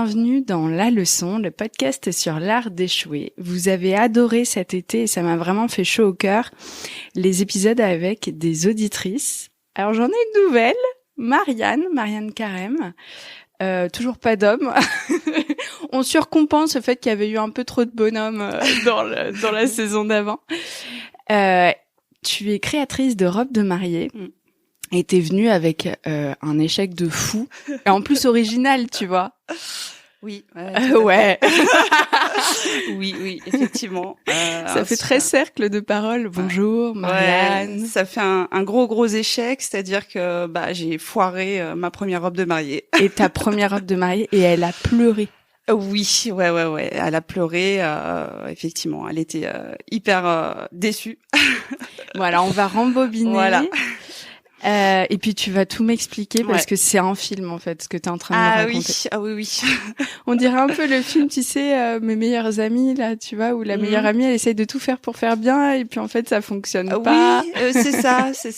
bienvenue dans La Leçon, le podcast sur l'art d'échouer. Vous avez adoré cet été et ça m'a vraiment fait chaud au cœur, les épisodes avec des auditrices. Alors j'en ai une nouvelle, Marianne Carême. Toujours pas d'homme. On surcompense le fait qu'il y avait eu un peu trop de bonhommes dans la saison d'avant. Tu es créatrice de robes de mariée. Et t'es venue avec un échec de fou, et en plus original, tu vois. Oui. Ouais. oui, effectivement. Ça fait très cercle de paroles. Bonjour, Marianne. Ouais, ça fait un gros échec, c'est-à-dire que j'ai foiré ma première robe de mariée. Et ta première robe de mariée, et elle a pleuré. Oui, ouais. Elle a pleuré, effectivement. Elle était hyper déçue. Voilà, on va rembobiner. Voilà. Et puis tu vas tout m'expliquer parce que c'est un film en fait ce que t'es en train de me raconter. Oui. On dirait un peu le film, tu sais, Mes meilleurs amis là, tu vois, où la meilleure amie elle essaye de tout faire pour faire bien et puis en fait ça fonctionne pas. Oui, c'est ça. C'est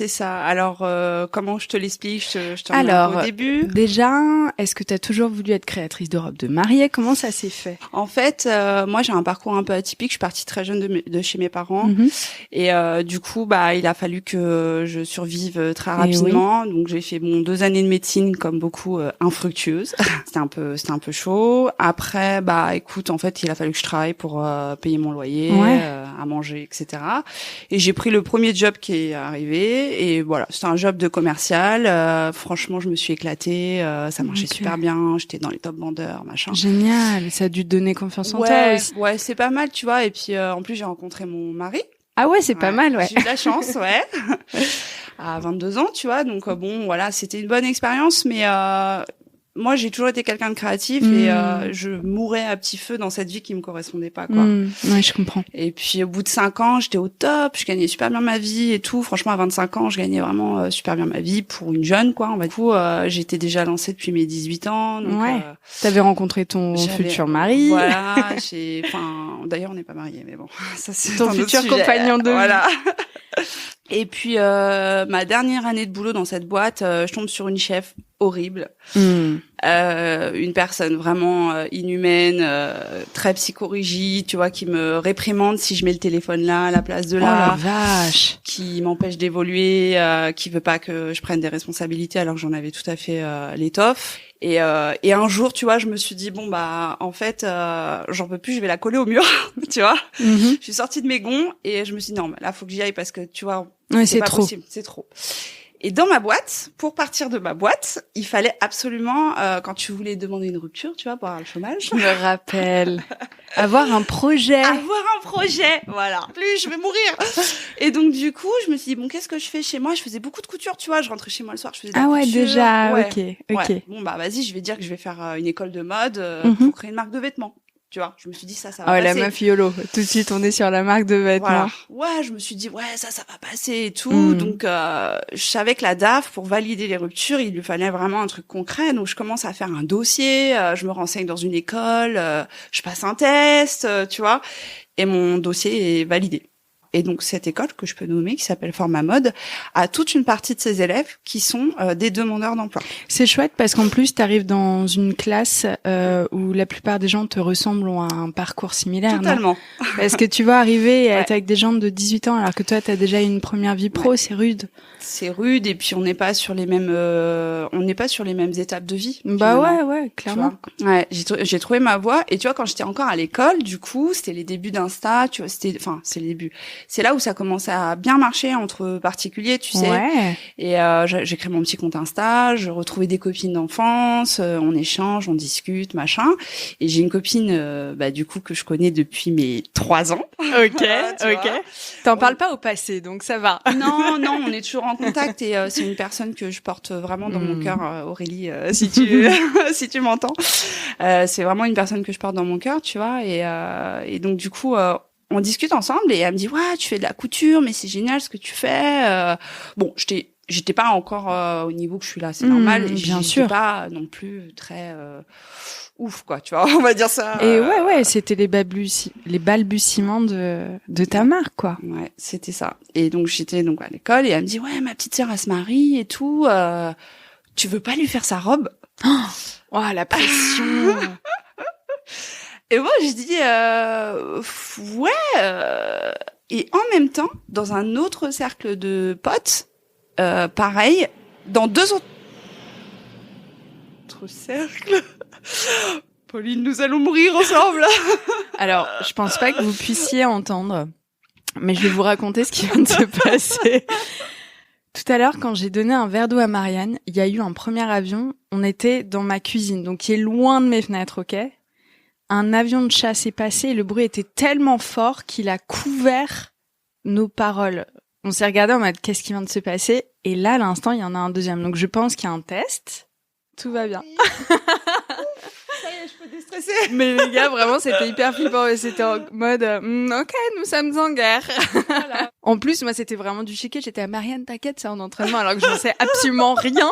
ça. Alors comment je te l'explique, je t'en parle au début. Déjà, est-ce que t'as toujours voulu être créatrice de robes de mariée? Comment ça s'est fait? En fait, moi j'ai un parcours un peu atypique. Je suis partie très jeune de chez mes parents et du coup il a fallu que je survive très rapidement. Donc j'ai fait 2 années de médecine comme beaucoup infructueuses. C'était un peu chaud. Après écoute, en fait il a fallu que je travaille pour payer mon loyer, à manger, etc. Et j'ai pris le premier job qui est arrivé et voilà, c'était un job de commercial. Franchement je me suis éclatée, ça marchait super bien, j'étais dans les top vendeurs, machin. Génial, ça a dû te donner confiance en toi aussi. Ouais, c'est pas mal, tu vois. Et puis en plus j'ai rencontré mon mari. Ah ouais, c'est pas mal, ouais. J'ai eu de la chance, à 22 ans, tu vois. Donc voilà, c'était une bonne expérience, mais moi j'ai toujours été quelqu'un de créatif et je mourais à petit feu dans cette vie qui me correspondait pas, quoi. Ouais, je comprends. Et puis au bout de 5 ans, j'étais au top, je gagnais super bien ma vie et tout. Franchement, à 25 ans, je gagnais vraiment super bien ma vie pour une jeune, quoi. Du coup, j'étais déjà lancée depuis mes 18 ans. Donc, t'avais rencontré ton futur mari. Voilà, d'ailleurs on n'est pas mariés, mais bon, ça c'est ton futur compagnon de vie. Voilà. Et puis ma dernière année de boulot dans cette boîte, je tombe sur une chef horrible, une personne vraiment inhumaine, très psychorigide, tu vois, qui me réprimande si je mets le téléphone là à la place de là. Oh la vache. Qui m'empêche d'évoluer, qui veut pas que je prenne des responsabilités alors que j'en avais tout à fait l'étoffe. Et un jour, tu vois, je me suis dit en fait, j'en peux plus, je vais la coller au mur, tu vois. Je suis sortie de mes gonds et je me suis dit non, mais là faut que j'y aille parce que tu vois, c'est pas possible, c'est trop. Et dans ma boîte, pour partir de ma boîte, il fallait absolument, quand tu voulais demander une rupture, tu vois, pour avoir le chômage. Je me rappelle. Avoir un projet, voilà. Plus, je vais mourir. Et donc, du coup, je me suis dit, qu'est-ce que je fais chez moi? Je faisais beaucoup de couture, tu vois. Je rentrais chez moi le soir, je faisais de la couture. Déjà, ok. Ouais. Bon, vas-y, je vais dire que je vais faire une école de mode pour créer une marque de vêtements. Tu vois, je me suis dit ça va passer. La meuf YOLO. Tout de suite, on est sur la marque de vêtements. Voilà. Ouais, je me suis dit, ça va passer et tout. Donc, je savais que la DAF, pour valider les ruptures, il lui fallait vraiment un truc concret. Donc, je commence à faire un dossier, je me renseigne dans une école, je passe un test, tu vois. Et mon dossier est validé. Et donc, cette école que je peux nommer, qui s'appelle Format Mode, a toute une partie de ses élèves qui sont des demandeurs d'emploi. C'est chouette parce qu'en plus, tu arrives dans une classe où la plupart des gens te ressemblent, ont un parcours similaire. Totalement. Parce que tu vas arriver et être avec des gens de 18 ans alors que toi, tu as déjà une première vie pro, c'est rude. C'est rude et puis on n'est pas sur les mêmes étapes de vie. Ouais, clairement. Ouais, j'ai trouvé ma voie et tu vois quand j'étais encore à l'école, du coup, c'était les débuts d'Insta, tu vois, c'est les débuts. C'est là où ça commençait à bien marcher entre particuliers, tu sais. Ouais. Et j'ai créé mon petit compte Insta, je retrouvais des copines d'enfance, on échange, on discute, machin. Et j'ai une copine du coup que je connais depuis mes 3 ans. OK. T'en parles pas au passé, donc ça va. Non, on est toujours en contact et c'est une personne que je porte vraiment dans mon cœur, Aurélie, si tu m'entends. C'est vraiment une personne que je porte dans mon cœur, tu vois. Et donc du coup, on discute ensemble et elle me dit tu fais de la couture, mais c'est génial ce que tu fais. J'étais pas encore au niveau que je suis là, c'est normal. Bien sûr. Pas non plus très ouf, quoi, tu vois, on va dire ça. Et c'était les balbutiements de ta marque, quoi. Ouais, c'était ça. Et donc j'étais à l'école et elle me dit ma petite sœur elle se marie et tout, tu veux pas lui faire sa robe? Oh, la pression. Et moi, je dis, et en même temps, dans un autre cercle de potes, pareil, dans 2 autres cercles. Pauline, nous allons mourir ensemble. Alors, je pense pas que vous puissiez entendre, mais je vais vous raconter ce qui vient de se passer. Tout à l'heure, quand j'ai donné un verre d'eau à Marianne, il y a eu un premier avion. On était dans ma cuisine, donc qui est loin de mes fenêtres, ok ? Un avion de chasse est passé et le bruit était tellement fort qu'il a couvert nos paroles. On s'est regardé en mode qu'est-ce qui vient de se passer ? Et là, à l'instant, il y en a un deuxième. Donc je pense qu'il y a un test. Tout va bien. Ça y est, je peux déstresser. Mais les gars, vraiment, c'était hyper flippant. Et c'était en mode, ok, nous sommes en guerre. Voilà. En plus, moi, c'était vraiment du chiquet. J'étais à Marianne, t'inquiète, c'est en entraînement, alors que je ne sais absolument rien.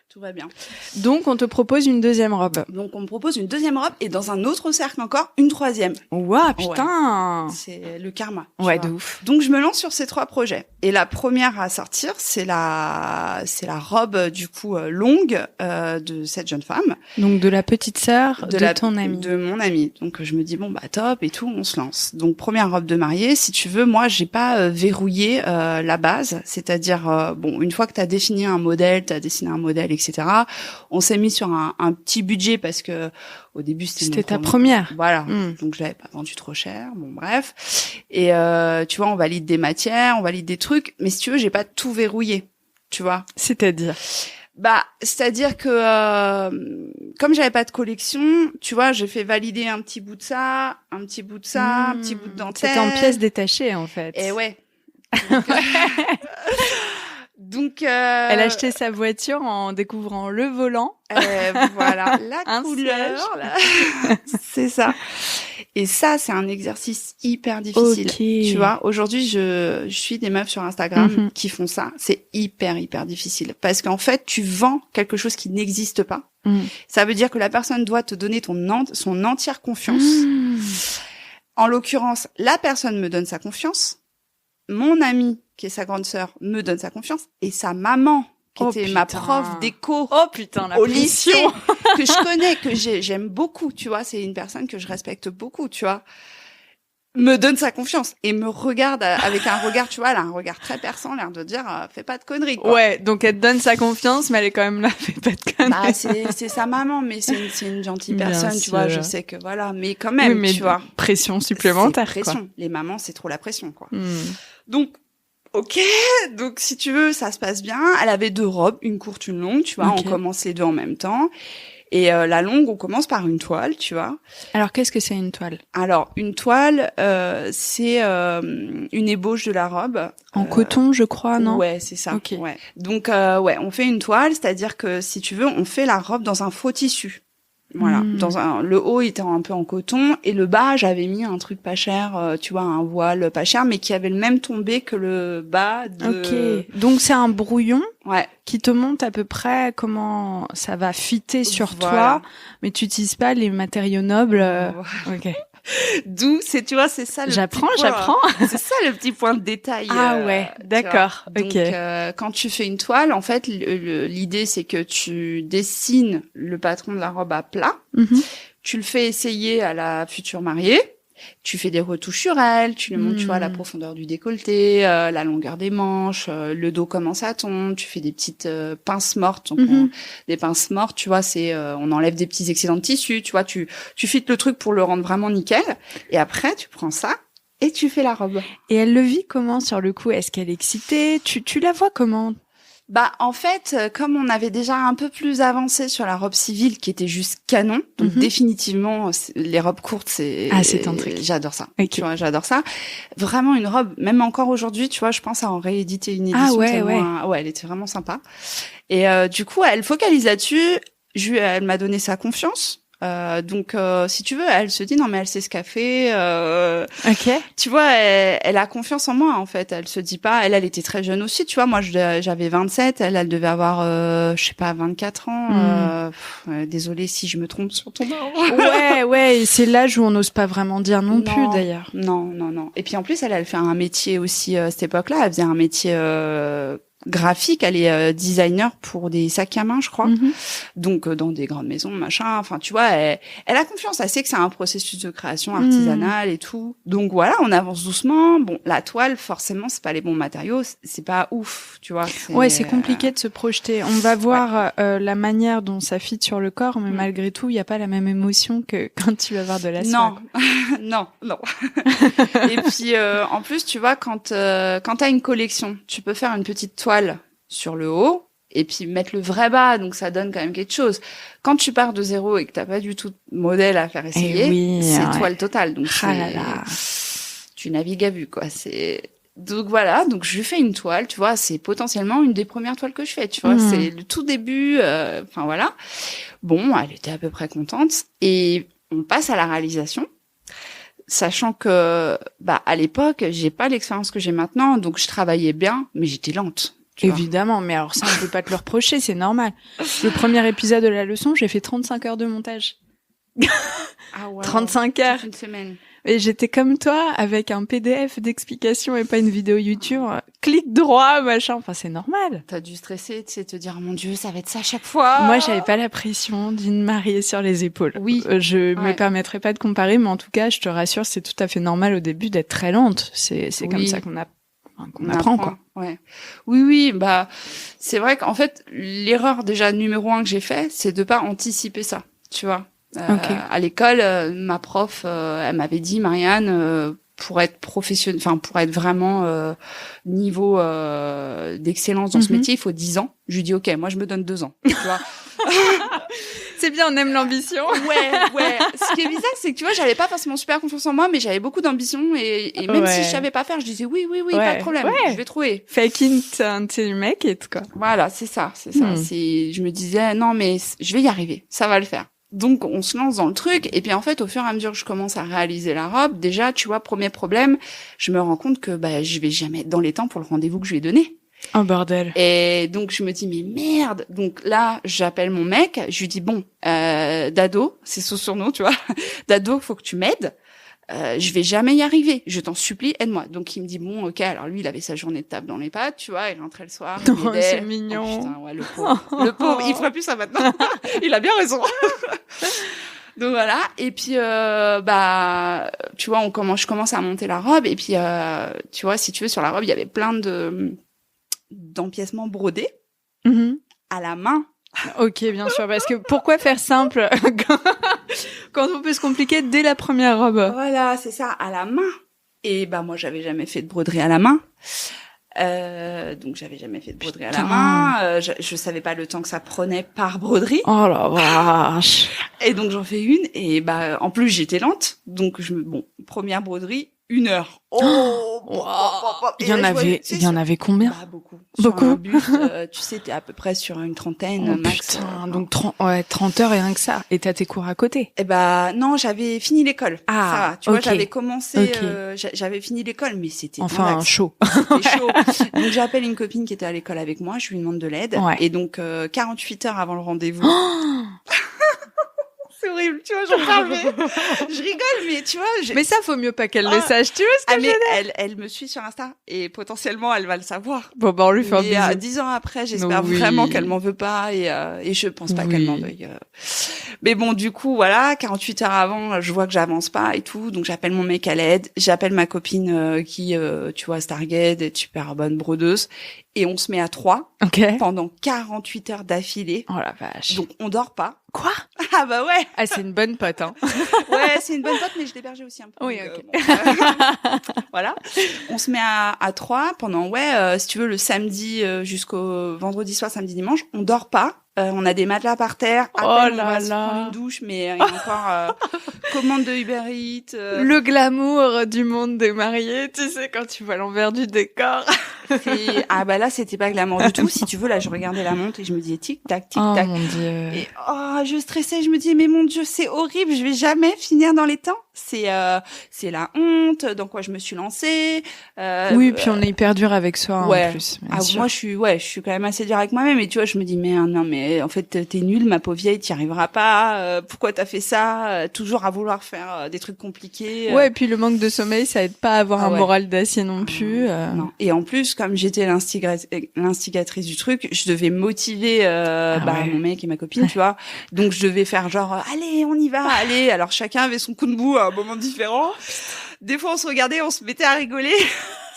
Tout va bien. Donc, on te propose une deuxième robe. Donc, on me propose une deuxième robe et dans un autre cercle encore, une troisième. Ouah, putain. Ouais. C'est le karma. Ouais, de ouf. Donc, je me lance sur ces 3 projets. Et la première à sortir, c'est la robe, du coup, longue, de cette jeune femme. Donc, de la petite sœur de ton amie. De mon amie. Donc, je me dis, bon, bah, top et tout, on se lance. Donc, première robe de mariée. Si tu veux, moi, j'ai pas verrouillé la base. C'est-à-dire, bon, une fois que t'as défini un modèle, t'as dessiné un modèle, etc., on s'est mis sur un petit budget parce que au début c'était ta première. Voilà. Donc je l'avais pas vendu trop cher. Bon bref. Et tu vois, on valide des matières, on valide des trucs, mais si tu veux, j'ai pas tout verrouillé. Tu vois. C'est-à-dire que comme j'avais pas de collection, tu vois, j'ai fait valider un petit bout de ça, un petit bout de ça, un petit bout de dentelle. C'était en pièces détachées en fait. Et ouais. Donc, elle a acheté sa voiture en découvrant le volant. Voilà, la couleur. C'est ça. Et ça, c'est un exercice hyper difficile. Okay. Tu vois, aujourd'hui, je suis des meufs sur Instagram qui font ça. C'est hyper difficile. Parce qu'en fait, tu vends quelque chose qui n'existe pas. Ça veut dire que la personne doit te donner son entière confiance. En l'occurrence, la personne me donne sa confiance. Mon amie, qui est sa grande sœur, me donne sa confiance. Et sa maman, qui était ma prof d'éco au lycée, que je connais, que j'aime beaucoup, tu vois, c'est une personne que je respecte beaucoup, tu vois, me donne sa confiance et me regarde avec un regard, tu vois, elle a un regard très perçant, l'air de dire, fais pas de conneries, quoi. Ouais, donc elle te donne sa confiance, mais elle est quand même là, fais pas de conneries. Bah, c'est sa maman, mais c'est une gentille personne, tu vois, je sais que voilà, mais quand même, oui, mais tu vois. Pression supplémentaire, pression. Quoi. Les mamans, c'est trop la pression, quoi. Donc, ok, donc si tu veux, ça se passe bien. Elle avait 2 robes, une courte, une longue, tu vois, on commence les 2 en même temps. Et la longue, on commence par une toile, tu vois. Alors, qu'est-ce que c'est une toile ? Alors, une toile, c'est une ébauche de la robe. En coton, je crois, non ? Ouais, c'est ça. Okay. Ouais. Donc, on fait une toile, c'est-à-dire que, si tu veux, on fait la robe dans un faux tissu. Voilà, le haut était un peu en coton et le bas, j'avais mis un truc pas cher, tu vois, un voile pas cher, mais qui avait le même tombé que le bas de... Ok, donc c'est un brouillon qui te montre à peu près comment ça va fitter sur toi, mais tu n'utilises pas les matériaux nobles. Ok. D'où tu vois, c'est ça le j'apprends. C'est ça le petit point de détail. Ah ouais, d'accord. Donc, quand tu fais une toile, en fait, l'idée c'est que tu dessines le patron de la robe à plat, tu le fais essayer à la future mariée, tu fais des retouches sur elle, tu lui montres, tu vois, la profondeur du décolleté, la longueur des manches, le dos comment ça tombe, tu fais des petites pinces mortes, donc des pinces mortes, tu vois, c'est on enlève des petits excédents de tissu, tu vois, tu fites le truc pour le rendre vraiment nickel, et après tu prends ça et tu fais la robe. Et elle le vit comment sur le coup ? Est-ce qu'elle est excitée ? Tu la vois comment ? Bah, en fait, comme on avait déjà un peu plus avancé sur la robe civile qui était juste canon, donc définitivement, les robes courtes, c'est un truc. J'adore ça. Okay. Tu vois, j'adore ça. Vraiment une robe, même encore aujourd'hui, tu vois, je pense à en rééditer une édition. Ouais, elle était vraiment sympa. Et du coup, elle focalise là-dessus. Elle m'a donné sa confiance. Donc si tu veux, elle se dit non mais elle sait ce qu'elle fait. Tu vois, elle a confiance en moi en fait. Elle se dit pas. Elle était très jeune aussi. Tu vois, moi j'avais 27, elle devait avoir je sais pas 24 ans. Désolée si je me trompe sur ton âge. Ouais. Et c'est l'âge où on n'ose pas vraiment dire non plus d'ailleurs. Non. Et puis en plus elle fait un métier aussi à cette époque-là. Elle faisait un métier graphique, elle est designer pour des sacs à main, je crois. Donc dans des grandes maisons, machin. Enfin, tu vois, elle a confiance. Elle sait que c'est un processus de création artisanale et tout. Donc voilà, on avance doucement. Bon, la toile, forcément, c'est pas les bons matériaux. C'est pas ouf, tu vois. C'est compliqué de se projeter. On va voir la manière dont ça fit sur le corps, mais malgré tout, il y a pas la même émotion que quand tu vas voir de la soie. Non. Et puis en plus, tu vois, quand t'as une collection, tu peux faire une petite toile sur le haut et puis mettre le vrai bas, donc ça donne quand même quelque chose. Quand tu pars de zéro et que t'as pas du tout de modèle à faire essayer, c'est toile totale. Donc tu navigues à vue, quoi. Donc voilà, donc je lui fais une toile, tu vois, c'est potentiellement une des premières toiles que je fais, tu vois, c'est le tout début, enfin voilà. Bon, elle était à peu près contente et on passe à la réalisation. Sachant que, à l'époque, j'ai pas l'expérience que j'ai maintenant, donc je travaillais bien, mais j'étais lente. Évidemment, mais alors ça, on peut pas te le reprocher, c'est normal. Le premier épisode de la leçon, j'ai fait 35 heures de montage. Ah ouais. 35 heures. Une semaine. Et j'étais comme toi, avec un PDF d'explication et pas une vidéo YouTube. Clic droit, machin. Enfin, c'est normal. T'as dû stresser, tu sais, te dire, mon Dieu, ça va être ça à chaque fois. Moi, j'avais pas la pression d'une mariée sur les épaules. Oui. Je me permettrais pas de comparer, mais en tout cas, je te rassure, c'est tout à fait normal au début d'être très lente. C'est comme ça qu'on apprend, quoi. Ouais. Oui, c'est vrai qu'en fait, l'erreur déjà numéro 1 que j'ai fait, c'est de pas anticiper ça, tu vois. À l'école, ma prof, elle m'avait dit, Marianne, pour être professionnelle, enfin pour être vraiment niveau d'excellence dans ce métier, il faut 10 ans. Je lui dis OK, moi je me donne 2 ans, tu vois. C'est bien, on aime l'ambition. Ouais. Ce qui est bizarre, c'est que tu vois, j'avais pas forcément super confiance en moi, mais j'avais beaucoup d'ambition et même si je savais pas faire, je disais oui, pas de problème, je vais trouver. Fake it until you make it, quoi. Voilà, c'est ça. Je me disais non, mais je vais y arriver, ça va le faire. Donc, on se lance dans le truc. Et puis, en fait, au fur et à mesure que je commence à réaliser la robe, déjà, tu vois, premier problème, je me rends compte que je vais jamais être dans les temps pour le rendez-vous que je lui ai donné. Oh, bordel. Et donc, je me dis, mais merde. Donc là, j'appelle mon mec. Je lui dis, bon, Dado, c'est son surnom, tu vois. Dado, faut que tu m'aides. Je vais jamais y arriver. Je t'en supplie, aide-moi. Donc il me dit bon, ok. Alors lui, il avait sa journée de table dans les pattes, tu vois. Il rentrait le soir. Oh, c'est mignon. Oh, putain, ouais, le pauvre. Il ferait plus ça maintenant. Il a bien raison. Donc voilà. Et puis tu vois, je commence à monter la robe. Et puis tu vois, si tu veux, sur la robe, il y avait plein d'empiècements brodés à la main. Ok, bien sûr, parce que pourquoi faire simple quand on peut se compliquer dès la première robe? Voilà, c'est ça, à la main. Et moi, j'avais jamais fait de broderie à la main. Donc, j'avais jamais fait de broderie à la main. Je savais pas le temps que ça prenait par broderie. Oh la vache. Et donc, j'en fais une. Et en plus, j'étais lente. Donc, première broderie, 1 heure. Il y en avait combien? Beaucoup. Beaucoup. Sur un buste, tu sais, t'es à peu près sur une trentaine max. Putain, donc 30 heures et rien que ça. Et t'as tes cours à côté? Non, j'avais fini l'école. Ah, ça va. Tu vois, j'avais commencé, j'avais fini l'école, mais c'était chaud. C'était chaud. Donc j'appelle une copine qui était à l'école avec moi, je lui demande de l'aide. Ouais. Et donc 48 heures avant le rendez-vous. C'est horrible, tu vois, j'en parle, mais je rigole, mais tu vois... Mais ça, faut mieux pas qu'elle le sache, tu vois ce que je veux dire? Elle me suit sur Insta, et potentiellement, elle va le savoir. Bon, on lui fait un bisou. 10 ans après, j'espère vraiment qu'elle m'en veut pas, et je pense pas qu'elle m'en veuille. Mais bon, du coup, voilà, 48 heures avant, je vois que j'avance pas et tout, donc j'appelle mon mec à l'aide, j'appelle ma copine qui, tu vois, Stargate, est super bonne brodeuse, et on se met à 3 pendant 48 heures d'affilée. Oh la vache. Donc, on dort pas. Quoi? Ah bah ouais. Ah, c'est une bonne pote, hein. Ouais, c'est une bonne pote, mais je l'hébergeais aussi un peu. Oui, ok. Voilà. On se met à 3 pendant, si tu veux, le samedi jusqu'au vendredi soir, samedi, dimanche. On dort pas. On a des matelas par terre. On va se prendre une douche, mais il y a encore commande de Uber Eats. Le glamour du monde des mariés, tu sais, quand tu vois l'envers du décor. Là, c'était pas glamour du tout. Si tu veux, là, je regardais la montre et je me disais tic-tac, tic-tac. Oh mon Dieu. Et je stressais, je me disais, mais mon Dieu, c'est horrible, je vais jamais finir dans les temps. c'est la honte, dans quoi je me suis lancée. Oui, puis on est hyper dur avec soi en plus. Moi je suis quand même assez dur avec moi-même, et tu vois, je me dis mais non, mais en fait t'es nulle, ma pauvre vieille, t'y arriveras pas. Pourquoi t'as fait ça? Toujours à vouloir faire des trucs compliqués. Ouais, et puis le manque de sommeil, ça aide pas à avoir un moral d'acier non plus. Non. Et en plus, comme j'étais l'instigatrice du truc, je devais motiver mon mec et ma copine, tu vois. Donc je devais faire genre allez, on y va, allez. Alors chacun avait son coup de bout à un moment différent. Des fois on se regardait, on se mettait à rigoler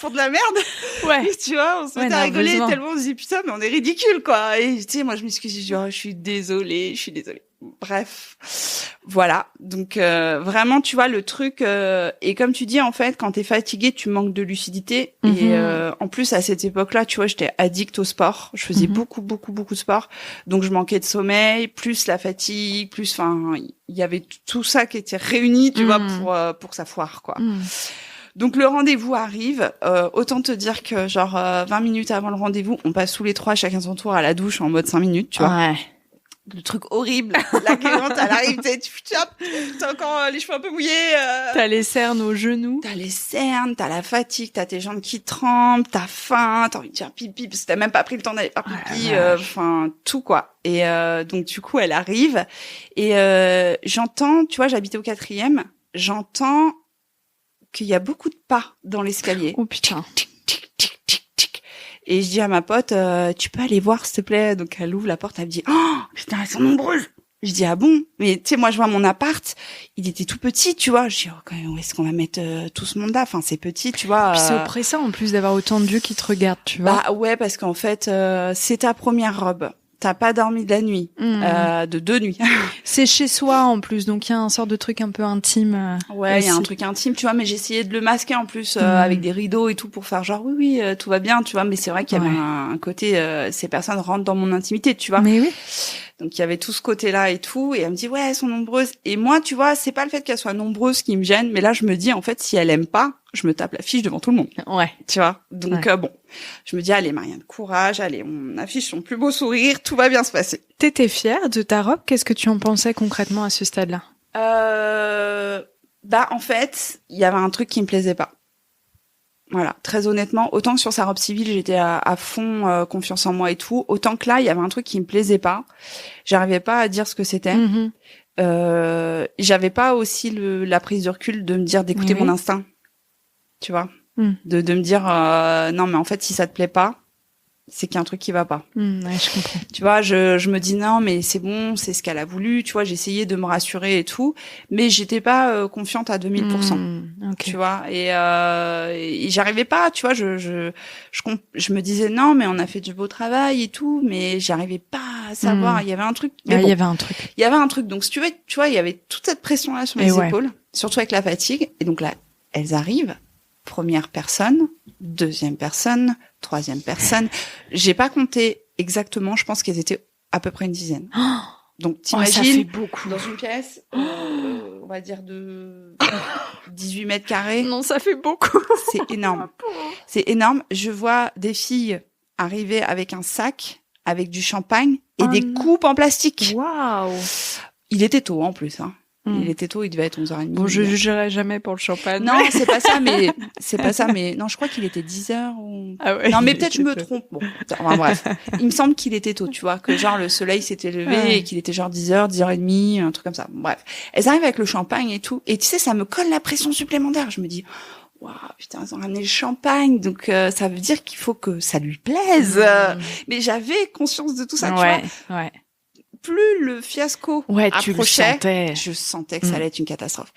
pour de la merde. Ouais. Tu vois, on se mettait à rigoler tellement on se disait putain mais on est ridicule quoi. Et tu sais, moi je m'excuse, genre je suis désolée. Bref, voilà. Donc vraiment, tu vois le truc. Et comme tu dis, en fait, quand t'es fatigué, tu manques de lucidité. Et en plus, à cette époque-là, tu vois, j'étais addict au sport. Je faisais beaucoup de sport. Donc je manquais de sommeil, plus la fatigue, plus, enfin, il y avait tout ça qui était réuni, tu vois, pour que ça foire, quoi. Donc le rendez-vous arrive. Autant te dire que genre 20 minutes avant le rendez-vous, on passe tous les trois, chacun son tour, à la douche en mode 5 minutes, tu vois. Ouais. Le truc horrible, la cliente, elle arrive, t'as encore les cheveux un peu mouillés. T'as les cernes aux genoux. T'as les cernes, t'as la fatigue, t'as tes jambes qui tremblent, t'as faim, t'as envie de faire pipi, parce que t'as même pas pris le temps d'aller faire pipi, enfin, tout, quoi. Et donc, du coup, elle arrive, et j'entends, tu vois, j'habitais au 4e, j'entends qu'il y a beaucoup de pas dans l'escalier. Oh putain. Et je dis à ma pote, tu peux aller voir, s'il te plaît? Donc elle ouvre la porte, elle me dit, oh putain, elles sont nombreuses. Je dis, ah bon? Mais tu sais, moi je vois mon appart, il était tout petit, tu vois. Je dis, oh, quand même, où est-ce qu'on va mettre tout ce monde-là? Enfin, c'est petit, tu vois. Puis c'est oppressant en plus d'avoir autant de dieux qui te regardent, tu vois. Bah ouais, parce qu'en fait, c'est ta première robe. T'as pas dormi de la nuit, de 2 nuits. C'est chez soi en plus, donc il y a un sort de truc un peu intime. Ouais, il y a un truc intime, tu vois, mais j'essayais de le masquer en plus avec des rideaux et tout pour faire genre oui, tout va bien, tu vois, mais c'est vrai qu'il y avait un côté, ces personnes rentrent dans mon intimité, tu vois. Mais oui. Donc il y avait tout ce côté-là et tout, et elle me dit ouais, elles sont nombreuses. Et moi, tu vois, c'est pas le fait qu'elles soient nombreuses qui me gêne, mais là je me dis en fait si elle aime pas, je me tape l'affiche devant tout le monde. Ouais. Tu vois. Donc bon, je me dis allez Marianne, courage, allez, on affiche son plus beau sourire, tout va bien se passer. T'étais fière de ta robe? Qu'est-ce que tu en pensais concrètement à ce stade-là? En fait, il y avait un truc qui me plaisait pas. Voilà, très honnêtement, autant que sur sa robe civile, j'étais à fond confiance en moi et tout, autant que là, il y avait un truc qui me plaisait pas. J'arrivais pas à dire ce que c'était. J'avais pas aussi la prise de recul de me dire d'écouter mon instinct. Tu vois, de me dire non mais en fait si ça te plaît pas, c'est qu'il y a un truc qui va pas. Ouais, je comprends. Tu vois, je me dis non mais c'est bon, c'est ce qu'elle a voulu, tu vois, j'essayais de me rassurer et tout, mais j'étais pas confiante à 2000%. Okay. Tu vois, et j'arrivais pas, tu vois, je me disais non mais on a fait du beau travail et tout, mais j'arrivais pas à savoir, il y avait un truc. Il y avait un truc. Il y avait un truc. Donc si tu veux, tu vois, il y avait toute cette pression là sur mes épaules, surtout avec la fatigue, et donc là, elles arrivent. Première personne, deuxième personne, troisième personne. J'ai pas compté exactement, je pense qu'elles étaient à peu près une dizaine. Donc t'imagines, ça fait beaucoup. Dans une pièce, on va dire de 18 mètres carrés. Non, ça fait beaucoup. C'est énorme. C'est énorme. Je vois des filles arriver avec un sac, avec du champagne et des coupes en plastique. Waouh. Il était tôt en plus, hein. Il était tôt, il devait être 11h30. Bon, je jugerai jamais pour le champagne. Non, c'est pas ça, mais non, je crois qu'il était 10h ou... Ah ouais. Non, mais peut-être je me trompe. Bon, enfin, bref. Il me semble qu'il était tôt, tu vois, que genre le soleil s'était levé et qu'il était genre 10h, 10h30, un truc comme ça. Bon, bref. Elles arrivent avec le champagne et tout. Et tu sais, ça me colle la pression supplémentaire. Je me dis, waouh, putain, ils ont ramené le champagne. Donc, ça veut dire qu'il faut que ça lui plaise. Mais j'avais conscience de tout ça, tu vois. Ouais. Plus le fiasco approchait, je sentais que ça allait être une catastrophe.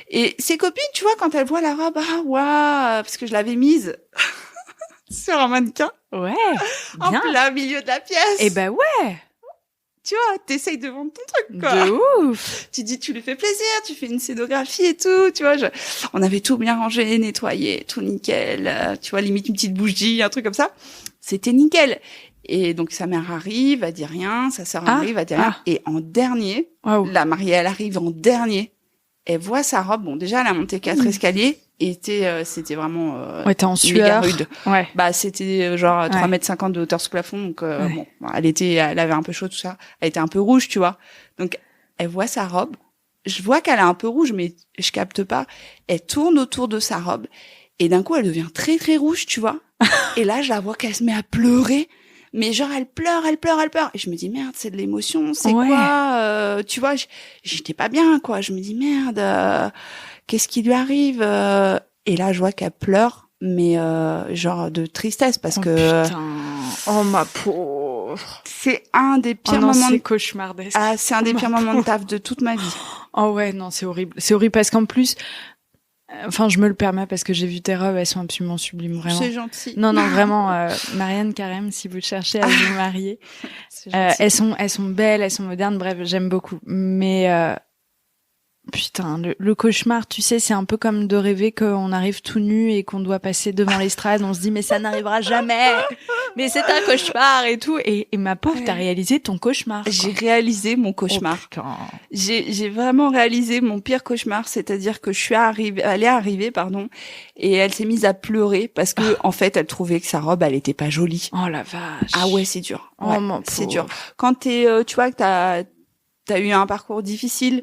Et ses copines, tu vois, quand elles voient la robe, parce que je l'avais mise sur un mannequin, en plein milieu de la pièce. Et ben ouais. Tu vois, t'essayes de vendre ton truc, quoi. De ouf. Tu dis, tu lui fais plaisir, tu fais une scénographie et tout, tu vois. On avait tout bien rangé, nettoyé, tout nickel. Tu vois, limite une petite bougie, un truc comme ça. C'était nickel. Et donc sa mère arrive, elle dit rien, sa sœur arrive, elle dit rien. Et en dernier, la mariée, elle arrive en dernier. Elle voit sa robe. Bon, déjà, elle a monté 4 escaliers. Et c'était vraiment t'es en sueur. Méga rude. Ouais. Bah c'était genre 3,50 m de hauteur sous plafond. Donc elle avait un peu chaud, tout ça. Elle était un peu rouge, tu vois. Donc elle voit sa robe. je vois qu'elle est un peu rouge, mais je capte pas. Elle tourne autour de sa robe et d'un coup, elle devient très très rouge, tu vois. Et là, je la vois qu'elle se met à pleurer. Mais genre, elle pleure. Et je me dis, merde, c'est de l'émotion, c'est quoi tu vois, j'étais pas bien, quoi. Je me dis, merde, qu'est-ce qui lui arrive Et là, je vois qu'elle pleure, mais genre de tristesse, parce que... Putain, oh ma pauvre. C'est un des pires moments... c'est cauchemardesque. Ah, c'est un des pires moments de taf de toute ma vie. Oh ouais, non, c'est horrible. C'est horrible parce qu'en plus... Enfin, je me le permets parce que j'ai vu tes robes, elles sont absolument sublimes, vraiment. C'est gentil. Non, vraiment, Marianne Carême, si vous cherchez à vous marier, elles sont belles, elles sont modernes, bref, j'aime beaucoup. Mais putain, le cauchemar, tu sais, c'est un peu comme de rêver qu'on arrive tout nu et qu'on doit passer devant l'estrade. On se dit, mais ça n'arrivera jamais. Mais c'est un cauchemar et tout. Et ma pauvre, t'as réalisé ton cauchemar. J'ai réalisé mon cauchemar. Oh, putain. J'ai vraiment réalisé mon pire cauchemar, c'est-à-dire que je suis arrivée, et elle s'est mise à pleurer parce que, en fait, elle trouvait que sa robe, elle était pas jolie. Oh la vache. Ah ouais, c'est dur. Oh Ouais, mon c'est pauvre. dur. Quand tu vois que t'as eu un parcours difficile,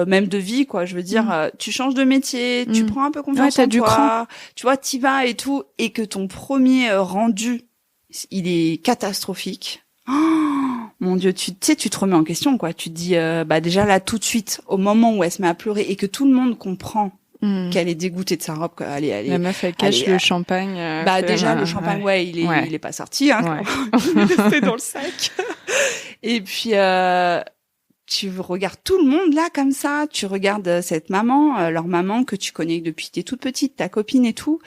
même de vie, quoi. Je veux dire, tu changes de métier, tu prends un peu confiance en toi, cran. Tu vois, t'y vas et tout, et que ton premier rendu, il est catastrophique. Oh, mon Dieu, tu sais, tu te remets en question, quoi. Tu te dis, déjà là, tout de suite, au moment où elle se met à pleurer et que tout le monde comprend qu'elle est dégoûtée de sa robe, quoi. La meuf, elle cache le champagne. Déjà, le champagne, il est pas sorti, hein. Il est resté dans le sac. Et puis, tu regardes tout le monde là comme ça, tu regardes cette maman, leur maman que tu connais depuis que t'es toute petite, ta copine et tout.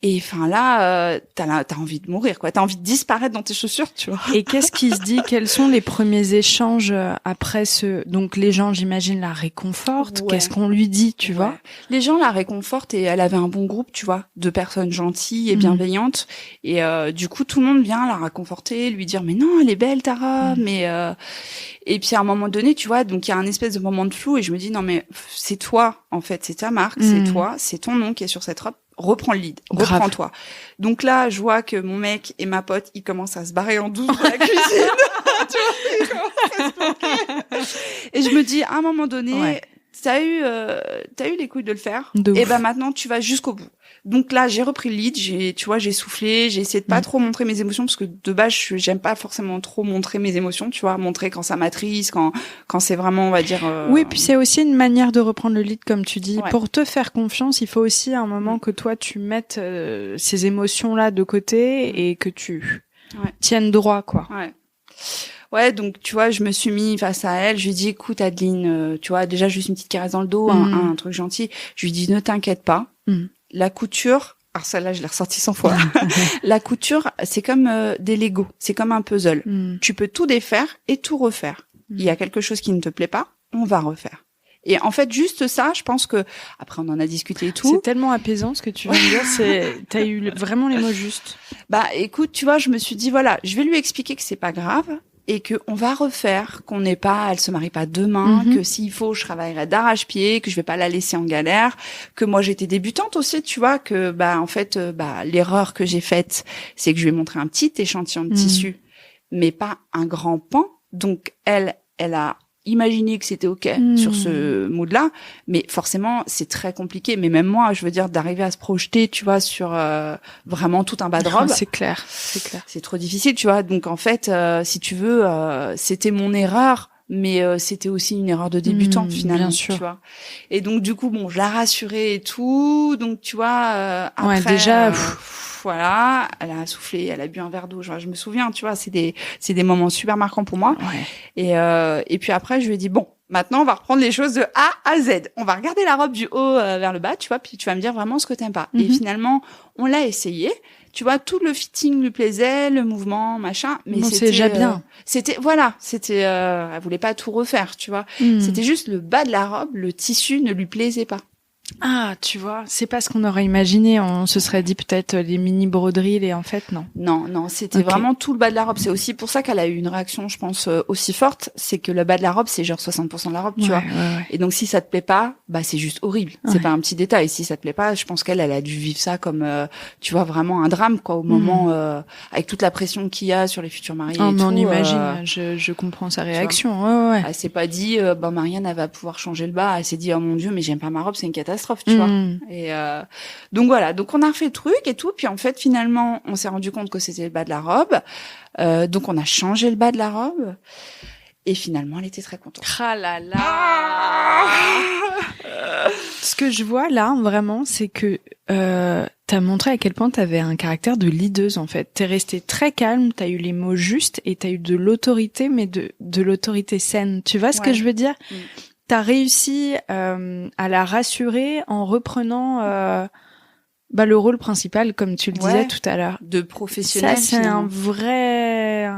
Et enfin là, t'as envie de mourir, quoi. T'as envie de disparaître dans tes chaussures, tu vois. Et qu'est-ce qui se dit? Quels sont les premiers échanges après donc les gens, j'imagine, la réconfortent. Ouais. Qu'est-ce qu'on lui dit, tu vois? Les gens la réconfortent et elle avait un bon groupe, tu vois, de personnes gentilles et bienveillantes. Et du coup, tout le monde vient la réconforter, lui dire mais non, elle est belle ta robe, mais et puis à un moment donné, tu vois, donc il y a un espèce de moment de flou et je me dis non mais c'est toi en fait, c'est ta marque, c'est toi, c'est ton nom qui est sur cette robe. Reprends le lead, reprends-toi. Donc là, je vois que mon mec et ma pote, ils commencent à se barrer en douce dans la cuisine. Tu vois, ils commencent à se bloquer. Et je me dis, à un moment donné, t'as eu les couilles de le faire. Et maintenant, tu vas jusqu'au bout. Donc là, j'ai repris le lead, j'ai soufflé, j'ai essayé de pas trop montrer mes émotions parce que de base, j'aime pas forcément trop montrer mes émotions, tu vois, montrer quand ça m'attriste, quand c'est vraiment, on va dire... Oui, puis c'est aussi une manière de reprendre le lead, comme tu dis. Ouais. Pour te faire confiance, il faut aussi à un moment que toi, tu mettes ces émotions-là de côté et que tu tiennes droit, quoi. Ouais, donc tu vois, je me suis mis face à elle, je lui ai dit, écoute Adeline, tu vois, déjà juste une petite caresse dans le dos, un truc gentil. Je lui ai dit, ne t'inquiète pas. La couture, alors celle-là, je l'ai ressortie 100 fois. La couture, c'est comme des Lego, c'est comme un puzzle. Tu peux tout défaire et tout refaire. Il y a quelque chose qui ne te plaît pas, on va refaire. Et en fait, juste ça, je pense que après on en a discuté et tout. C'est tellement apaisant ce que tu viens de dire. T'as eu vraiment les mots justes. Écoute, tu vois, je me suis dit voilà, je vais lui expliquer que c'est pas grave. Et que on va refaire, qu'on n'est pas, elle se marie pas demain, que s'il faut, je travaillerai d'arrache-pied, que je vais pas la laisser en galère, que moi j'étais débutante aussi, tu vois, que en fait, l'erreur que j'ai faite, c'est que je lui ai montré un petit échantillon de tissu, mais pas un grand pan. Donc elle a imaginé que c'était OK sur ce mood-là, mais forcément c'est très compliqué. Mais même moi, je veux dire, d'arriver à se projeter, tu vois, sur vraiment tout un bas de robe. C'est clair. C'est trop difficile, tu vois. Donc en fait, si tu veux, c'était mon erreur, mais c'était aussi une erreur de débutante finalement, bien sûr. Tu vois. Et donc du coup, bon, je la rassurais et tout. Donc tu vois, après, déjà. Voilà, elle a soufflé, elle a bu un verre d'eau. Je me souviens, tu vois, c'est des moments super marquants pour moi. Ouais. Et puis après, je lui ai dit bon, maintenant on va reprendre les choses de A à Z. On va regarder la robe du haut vers le bas, tu vois, puis tu vas me dire vraiment ce que t'aimes pas. Et finalement, on l'a essayé. Tu vois, tout le fitting lui plaisait, le mouvement, machin, mais c'était déjà bien. Elle voulait pas tout refaire, tu vois. C'était juste le bas de la robe, le tissu ne lui plaisait pas. Ah, tu vois, c'est pas ce qu'on aurait imaginé. On se serait dit peut-être les mini broderies, et en fait, non. Non, c'était vraiment tout le bas de la robe. C'est aussi pour ça qu'elle a eu une réaction, je pense, aussi forte. C'est que le bas de la robe, c'est genre 60% de la robe, tu vois. Ouais. Et donc, si ça te plaît pas, bah, c'est juste horrible. C'est pas un petit détail. Si ça te plaît pas, je pense qu'elle a dû vivre ça comme, tu vois, vraiment un drame, quoi, au moment, avec toute la pression qu'il y a sur les futurs mariés. Oh, et mais tout, on imagine. Je comprends sa réaction. Ouais. Elle s'est pas dit, Marianne, elle va pouvoir changer le bas. Elle s'est dit, oh mon Dieu, mais j'aime pas ma robe, c'est une catastrophe, tu vois. Et donc voilà, donc on a refait le truc et tout, puis en fait finalement on s'est rendu compte que c'était le bas de la robe, donc on a changé le bas de la robe et finalement elle était très contente. Ah là là. Ce que je vois là vraiment, c'est que t'as montré à quel point t'avais un caractère de leaduse en fait. T'es restée très calme, t'as eu les mots justes et t'as eu de l'autorité, mais de l'autorité saine. Tu vois ce que je veux dire? T'as réussi à la rassurer en reprenant le rôle principal, comme tu le disais tout à l'heure. De professionnel. Ça, c'est un vrai...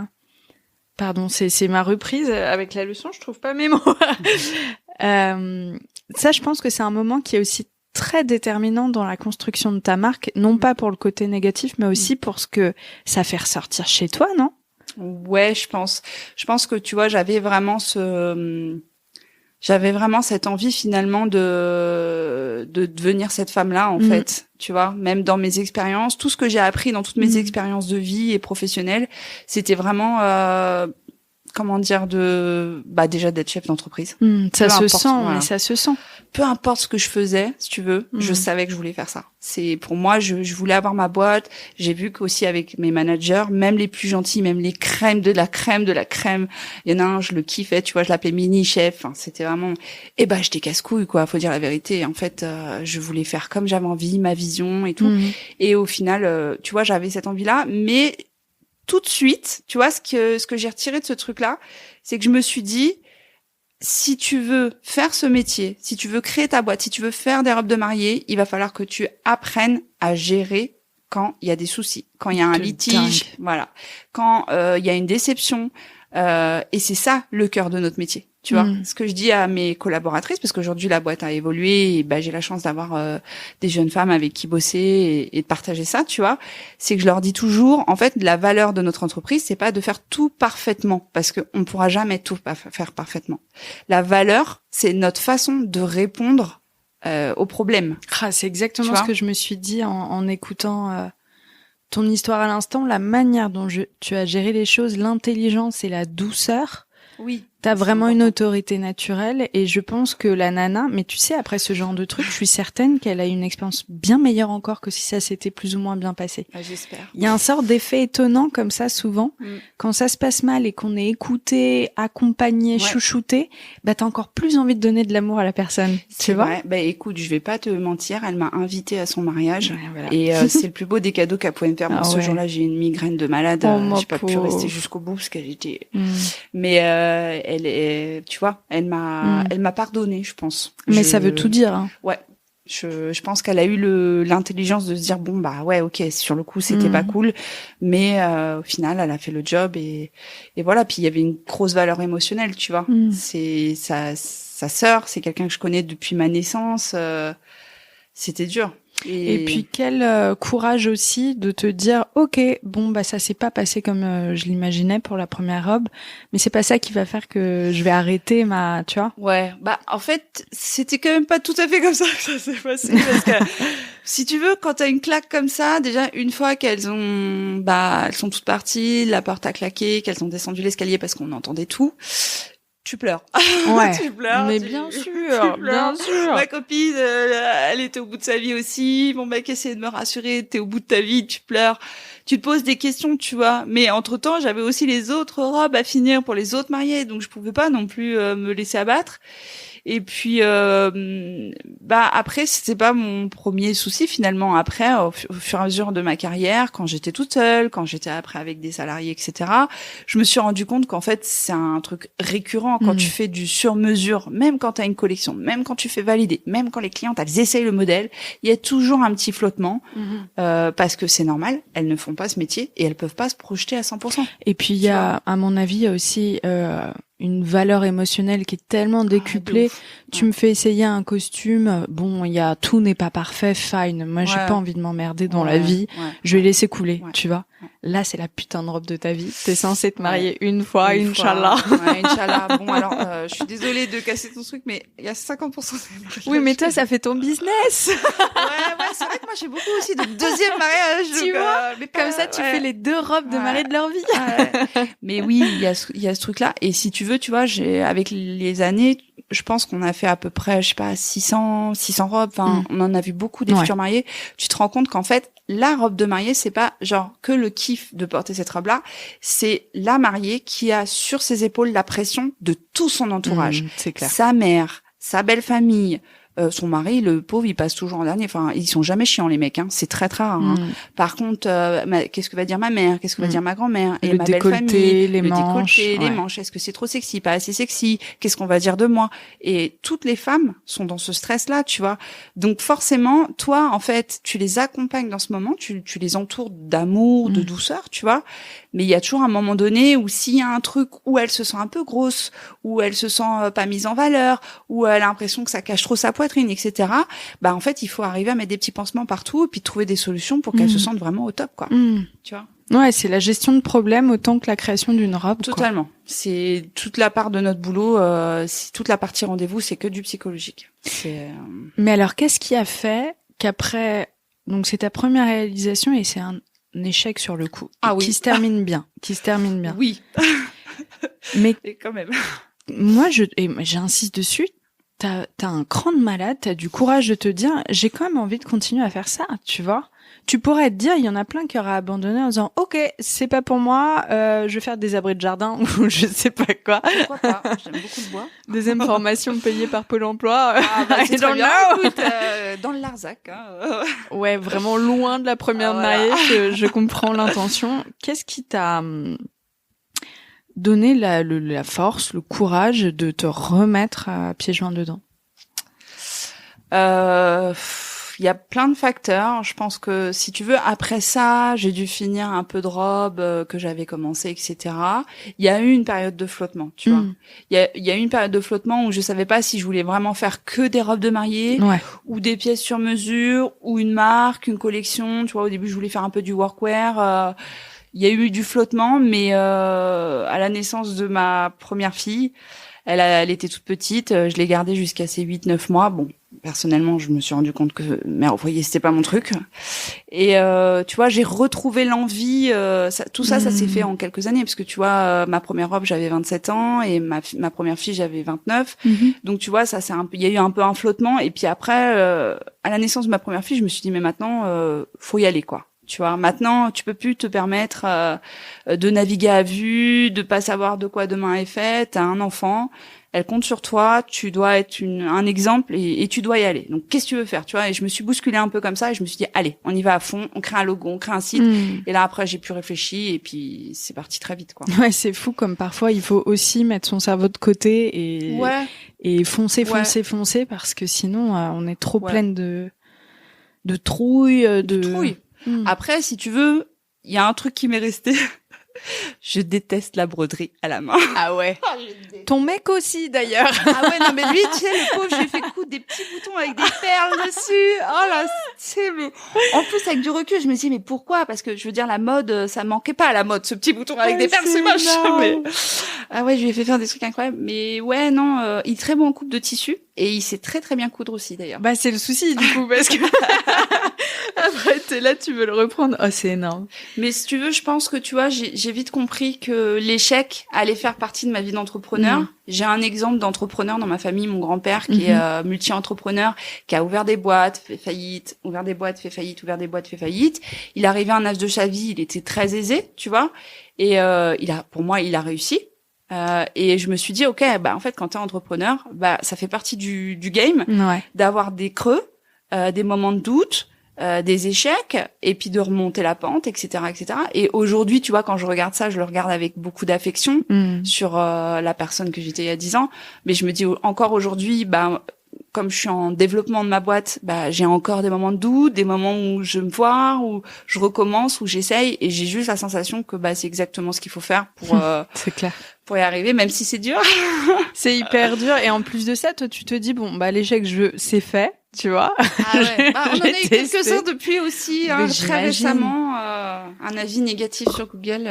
Pardon, c'est ma reprise avec la leçon, je trouve pas mes mots. Ça, je pense que c'est un moment qui est aussi très déterminant dans la construction de ta marque, non pas pour le côté négatif, mais aussi pour ce que ça fait ressortir chez toi, non? Ouais, je pense. Je pense que, tu vois, j'avais vraiment cette envie finalement de devenir cette femme-là en fait, tu vois, même dans mes expériences, tout ce que j'ai appris dans toutes mes expériences de vie et professionnelles, c'était vraiment déjà d'être chef d'entreprise. Ça se sent, mais ça se sent. Peu importe ce que je faisais, si tu veux, je savais que je voulais faire ça. C'est pour moi, je voulais avoir ma boîte. J'ai vu qu'aussi avec mes managers, même les plus gentils, même les crèmes de la crème de la crème, il y en a un, je le kiffais, tu vois, je l'appelais mini chef. Enfin, c'était vraiment, j'étais casse-couille quoi. Faut dire la vérité. En fait, je voulais faire comme j'avais envie, ma vision et tout. Et au final, tu vois, j'avais cette envie-là, mais tout de suite, tu vois, ce que j'ai retiré de ce truc-là, c'est que je me suis dit, si tu veux faire ce métier, si tu veux créer ta boîte, si tu veux faire des robes de mariée, il va falloir que tu apprennes à gérer quand il y a des soucis, quand il y a un litige, voilà, quand il y a une déception, et c'est ça le cœur de notre métier. Tu vois, ce que je dis à mes collaboratrices, parce qu'aujourd'hui la boîte a évolué, et j'ai la chance d'avoir des jeunes femmes avec qui bosser et de partager ça, tu vois, c'est que je leur dis toujours, en fait, la valeur de notre entreprise, c'est pas de faire tout parfaitement, parce qu'on ne pourra jamais tout faire parfaitement. La valeur, c'est notre façon de répondre aux problèmes. C'est exactement ce que je me suis dit en écoutant ton histoire à l'instant, la manière dont tu as géré les choses, l'intelligence et la douceur. Oui. T'as vraiment une autorité naturelle et je pense que la nana, mais tu sais, après ce genre de truc, je suis certaine qu'elle a une expérience bien meilleure encore que si ça s'était plus ou moins bien passé. J'espère. Il y a un sort d'effet étonnant comme ça souvent, quand ça se passe mal et qu'on est écouté, accompagné, chouchouté, t'as encore plus envie de donner de l'amour à la personne. Tu vois ? Écoute, je vais pas te mentir, elle m'a invitée à son mariage et c'est le plus beau des cadeaux qu'elle pouvait me faire. Ce jour-là, j'ai eu une migraine de malade, j'ai pas pu rester jusqu'au bout parce qu'elle était... Mais elle est, tu vois, elle m'a pardonné, je pense. Mais ça veut tout dire. Hein. Ouais. Je pense qu'elle a eu l'intelligence de se dire ok, sur le coup c'était pas cool, mais au final elle a fait le job et voilà. Puis il y avait une grosse valeur émotionnelle, tu vois. C'est sa sœur, c'est quelqu'un que je connais depuis ma naissance. C'était dur. Et puis quel courage aussi de te dire ok, ça s'est pas passé comme je l'imaginais pour la première robe, mais c'est pas ça qui va faire que je vais arrêter tu vois. Ouais, en fait, c'était quand même pas tout à fait comme ça que ça s'est passé parce que si tu veux, quand t'as une claque comme ça, déjà une fois qu'elles sont toutes parties, la porte a claqué, qu'elles ont descendu l'escalier parce qu'on entendait tout. Tu pleures. Ouais. Tu pleures. Mais bien sûr, bien sûr. Ma copine, elle était au bout de sa vie aussi. Mon mec essayait de me rassurer. T'es au bout de ta vie, tu pleures. Tu te poses des questions, tu vois. Mais entre-temps, j'avais aussi les autres robes à finir pour les autres mariés. Donc, je pouvais pas non plus me laisser abattre. Et puis, après, c'était pas mon premier souci finalement. Après, au fur et à mesure de ma carrière, quand j'étais toute seule, quand j'étais après avec des salariés, etc., je me suis rendu compte qu'en fait, c'est un truc récurrent quand tu fais du sur-mesure, même quand tu as une collection, même quand tu fais valider, même quand les clientes, elles essayent le modèle, il y a toujours un petit flottement parce que c'est normal, elles ne font pas ce métier et elles peuvent pas se projeter à 100%. Et puis, il y a, à mon avis, il y a aussi... une valeur émotionnelle qui est tellement décuplée. Tu me fais essayer un costume, bon, tout n'est pas parfait, fine. Moi, j'ai pas envie de m'emmerder dans la vie. Je vais laisser couler, tu vois. Là, c'est la putain de robe de ta vie. T'es censé te marier une fois, Inch'Allah. Inch'Allah. Bon, alors, je suis désolée de casser ton truc, mais il y a 50% des mariages. Oui, mais toi, ça fait ton business. Ouais, c'est vrai que moi, j'ai beaucoup aussi de deuxième mariage. Tu vois, mais comme ça, tu fais les 2 robes de mariée de leur vie. Mais oui, il y a ce truc-là. Et si tu veux, tu vois, avec les années, je pense qu'on a fait à peu près, je sais pas, 600 robes. Enfin, on en a vu beaucoup des futurs mariés. Tu te rends compte qu'en fait, la robe de mariée, c'est pas genre que le kiff de porter cette robe-là. C'est la mariée qui a sur ses épaules la pression de tout son entourage. C'est clair. Sa mère, sa belle famille, son mari, le pauvre, il passe toujours en dernier. Enfin, ils sont jamais chiants, les mecs, hein. C'est très très rare. Hein. Par contre, qu'est-ce que va dire ma mère? Qu'est-ce que va dire ma grand-mère? Et ma belle famille, les manches. Les manches. Est-ce que c'est trop sexy? Pas assez sexy? Qu'est-ce qu'on va dire de moi? Et toutes les femmes sont dans ce stress-là, tu vois. Donc forcément, toi, en fait, tu les accompagnes dans ce moment, tu les entoures d'amour, de douceur, tu vois. Mais il y a toujours un moment donné où s'il y a un truc où elle se sent un peu grosse, où elle se sent pas mise en valeur, où elle a l'impression que ça cache trop sa poitrine, etc. Bah en fait, il faut arriver à mettre des petits pansements partout et puis trouver des solutions pour qu'elle se sente vraiment au top, quoi. Tu vois. Ouais, c'est la gestion de problèmes autant que la création d'une robe. Totalement. Quoi. C'est toute la part de notre boulot. Toute la partie rendez-vous, c'est que du psychologique. Mais alors, qu'est-ce qui a fait qu'après, donc c'est ta première réalisation et c'est un échec sur le coup, qui se termine bien, Oui. Mais et quand même. Moi, j'insiste dessus. T'as un cran de malade, t'as du courage de te dire, j'ai quand même envie de continuer à faire ça, tu vois. Tu pourrais te dire, il y en a plein qui auraient abandonné en disant, ok, c'est pas pour moi, je vais faire des abris de jardin ou je sais pas quoi. Pourquoi pas? J'aime beaucoup le bois. Deuxième formation payée par Pôle emploi. C'est très bien. Écoute, dans le Larzac. Hein. Ouais, vraiment loin de la première mariée. Je comprends l'intention. Qu'est-ce qui t'a donné la force, le courage de te remettre à pieds joints dedans? Il y a plein de facteurs. Je pense que si tu veux, après ça, j'ai dû finir un peu de robe que j'avais commencé, etc. Il y a eu une période de flottement, tu vois. Il y a eu une période de flottement où je savais pas si je voulais vraiment faire que des robes de mariée ou des pièces sur mesure ou une marque, une collection. Tu vois, au début, je voulais faire un peu du workwear. Il y a eu du flottement, mais à la naissance de ma première fille, elle était toute petite. Je l'ai gardée jusqu'à ses 8-9 mois. Bon, personnellement, je me suis rendu compte que mère au foyer, c'était pas mon truc. Et tu vois, j'ai retrouvé l'envie. Tout ça s'est fait en quelques années, parce que tu vois, ma première robe, j'avais 27 ans et ma première fille, j'avais 29. Donc tu vois, il y a eu un peu un flottement. Et puis après, à la naissance de ma première fille, je me suis dit mais maintenant, faut y aller, quoi. Tu vois, maintenant, tu peux plus te permettre de naviguer à vue, de pas savoir de quoi demain est fait. T'as un enfant, elle compte sur toi, tu dois être un exemple et tu dois y aller. Donc, qu'est-ce que tu veux faire, tu vois? Et je me suis bousculée un peu comme ça et je me suis dit, allez, on y va à fond, on crée un logo, on crée un site. Et là, après, j'ai pu réfléchir et puis c'est parti très vite, quoi. Ouais, c'est fou comme parfois, il faut aussi mettre son cerveau de côté et foncer parce que sinon, on est trop pleine de trouille, de trouille. Après, si tu veux, il y a un truc qui m'est resté. Je déteste la broderie à la main. Ah ouais. Ton mec aussi, d'ailleurs. Ah ouais, non, mais lui, tu sais, le pauvre, j'ai fait coudre des petits boutons avec des perles dessus. Oh là, c'est, mais, en plus, avec du recul, je me dis, mais pourquoi? Parce que, je veux dire, la mode, ça manquait pas à la mode, ce petit bouton avec des perles, c'est moche. Mais... Ah ouais, je lui ai fait faire des trucs incroyables. Mais ouais, non, il est très bon en coupe de tissu. Et il sait très très bien coudre aussi, d'ailleurs. Bah, c'est le souci, du coup, parce que après, t'es là, tu veux le reprendre. Oh, c'est énorme. Mais si tu veux, je pense que, tu vois, j'ai vite compris que l'échec allait faire partie de ma vie d'entrepreneur. J'ai un exemple d'entrepreneur dans ma famille, mon grand-père, qui est multi-entrepreneur, qui a ouvert des boîtes, fait faillite, ouvert des boîtes, fait faillite, ouvert des boîtes, fait faillite. Il est arrivé à un âge de sa vie, il était très aisé, tu vois. Et pour moi, il a réussi. Et je me suis dit, ok, bah en fait, quand t'es entrepreneur, bah ça fait partie du game, d'avoir des creux, des moments de doute, des échecs, et puis de remonter la pente, etc., etc. Et aujourd'hui, tu vois, quand je regarde ça, je le regarde avec beaucoup d'affection sur la personne que j'étais il y a 10 ans. Mais je me dis encore aujourd'hui, bah comme je suis en développement de ma boîte, bah j'ai encore des moments de doute, des moments où je me foire, où je recommence, où j'essaye, et j'ai juste la sensation que bah c'est exactement ce qu'il faut faire pour c'est clair, pour y arriver, même si c'est dur. C'est hyper dur, et en plus de ça, toi tu te dis bon bah l'échec c'est fait, tu vois. Ah ouais. Bah, on en a eu quelques-uns depuis aussi, très récemment, un avis négatif sur Google.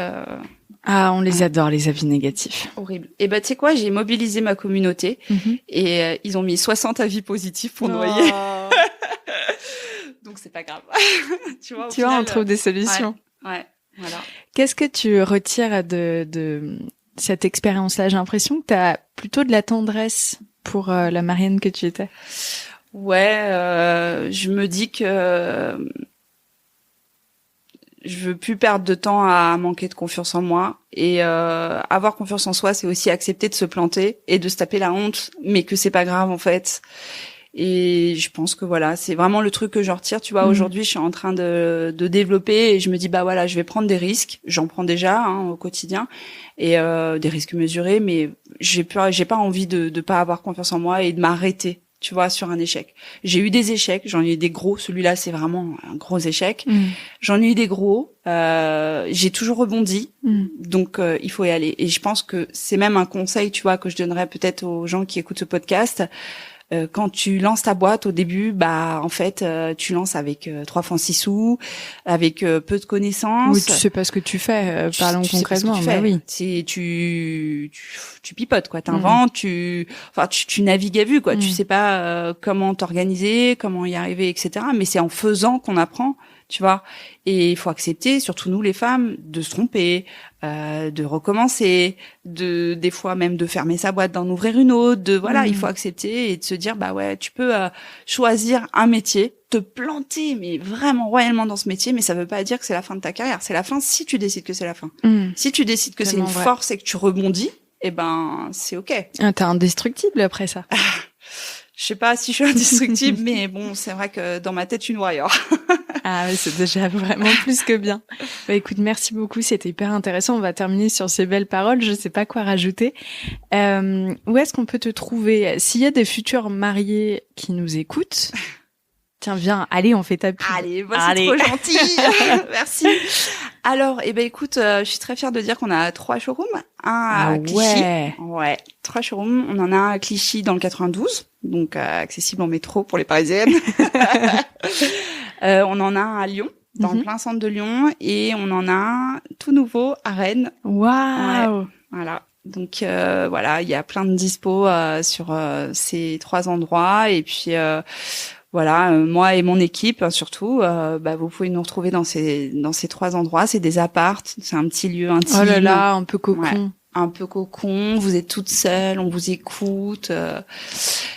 Ah, on les adore, les avis négatifs. Horrible. Et bah, tu sais quoi, j'ai mobilisé ma communauté et ils ont mis 60 avis positifs pour noyer. Donc, c'est pas grave. Tu vois, on trouve des solutions. Ouais, voilà. Qu'est-ce que tu retires de cette expérience-là? J'ai l'impression que tu as plutôt de la tendresse pour la Marianne que tu étais. Ouais, je me dis que je veux plus perdre de temps à manquer de confiance en moi, et avoir confiance en soi, c'est aussi accepter de se planter et de se taper la honte, mais que c'est pas grave en fait. Et je pense que voilà, c'est vraiment le truc que je retire. Tu vois, aujourd'hui, je suis en train de développer et je me dis bah voilà, je vais prendre des risques. J'en prends déjà au quotidien, et des risques mesurés, mais j'ai pas envie de pas avoir confiance en moi et de m'arrêter. Tu vois, sur un échec. J'ai eu des échecs, j'en ai eu des gros. Celui-là, c'est vraiment un gros échec. J'en ai eu des gros. J'ai toujours rebondi. Donc, il faut y aller. Et je pense que c'est même un conseil, tu vois, que je donnerais peut-être aux gens qui écoutent ce podcast. Quand tu lances ta boîte au début, bah en fait tu lances avec 3 francs 6 sous, avec peu de connaissances. Oui, tu sais pas ce que tu fais, parlons concrètement. Tu fais. Oui. C'est tu pipotes quoi, t'inventes, tu navigues à vue quoi. Tu sais pas comment t'organiser, comment y arriver, etc. Mais c'est en faisant qu'on apprend, tu vois. Et il faut accepter, surtout nous les femmes, de se tromper, de recommencer, des fois même de fermer sa boîte, d'en ouvrir une autre, il faut accepter et de se dire bah ouais, tu peux choisir un métier, te planter mais vraiment royalement dans ce métier, mais ça veut pas dire que c'est la fin de ta carrière, c'est la fin si tu décides que c'est la fin. Si tu décides que c'est une force et que tu rebondis, eh ben c'est OK. Ah, t'es indestructible après ça. Je sais pas si je suis indestructible, mais bon, c'est vrai que dans ma tête, je suis une warrior. Ah oui, c'est déjà vraiment plus que bien. Bah écoute, merci beaucoup, c'était hyper intéressant. On va terminer sur ces belles paroles, je sais pas quoi rajouter. Où est-ce qu'on peut te trouver? S'il y a des futurs mariés qui nous écoutent, tiens, viens, allez, on fait ta pub. Allez, c'est trop gentil. Merci. Alors, écoute, je suis très fière de dire qu'on a 3 showrooms. Un à Clichy. Ouais, 3 showrooms. On en a un à Clichy dans le 92, donc accessible en métro pour les Parisiennes. On en a un à Lyon, dans le plein centre de Lyon, et on en a un tout nouveau à Rennes. Waouh. Ouais, voilà. Donc voilà, il y a plein de dispo sur ces 3 endroits, et puis voilà, moi et mon équipe surtout, vous pouvez nous retrouver dans ces 3 endroits. C'est des appartes, c'est un petit lieu intime. Oh là là, un peu cocon. Ouais, un peu cocon. Vous êtes toutes seules, on vous écoute.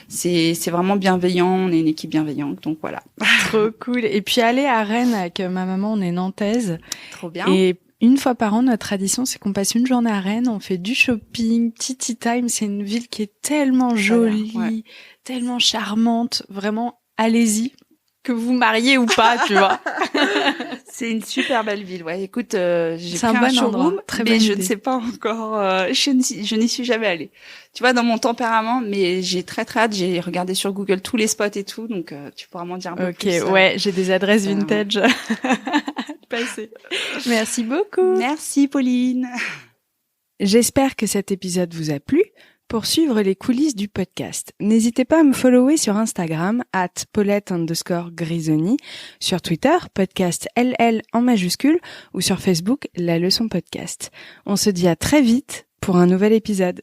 C'est vraiment bienveillant. On est une équipe bienveillante, donc voilà. Trop cool. Et puis aller à Rennes avec ma maman, on est nantaise. Trop bien. Et une fois par an, notre tradition, c'est qu'on passe une journée à Rennes, on fait du shopping, tea time. C'est une ville qui est tellement jolie, tellement charmante, vraiment. Allez-y, que vous mariez ou pas, tu vois. C'est une super belle ville. Ouais, écoute, j'ai pris un showroom, très mais je idée. ne sais pas encore. Je n'y suis jamais allée. Tu vois, dans mon tempérament, mais j'ai très hâte. J'ai regardé sur Google tous les spots et tout, donc tu pourras m'en dire un peu plus. Ok, ouais, j'ai des adresses vintage. Passé. Merci beaucoup. Merci Pauline. J'espère que cet épisode vous a plu. Pour suivre les coulisses du podcast, n'hésitez pas à me follower sur Instagram @Paulette_Grisoni, sur Twitter, podcast LL en majuscule, ou sur Facebook, La Leçon Podcast. On se dit à très vite pour un nouvel épisode.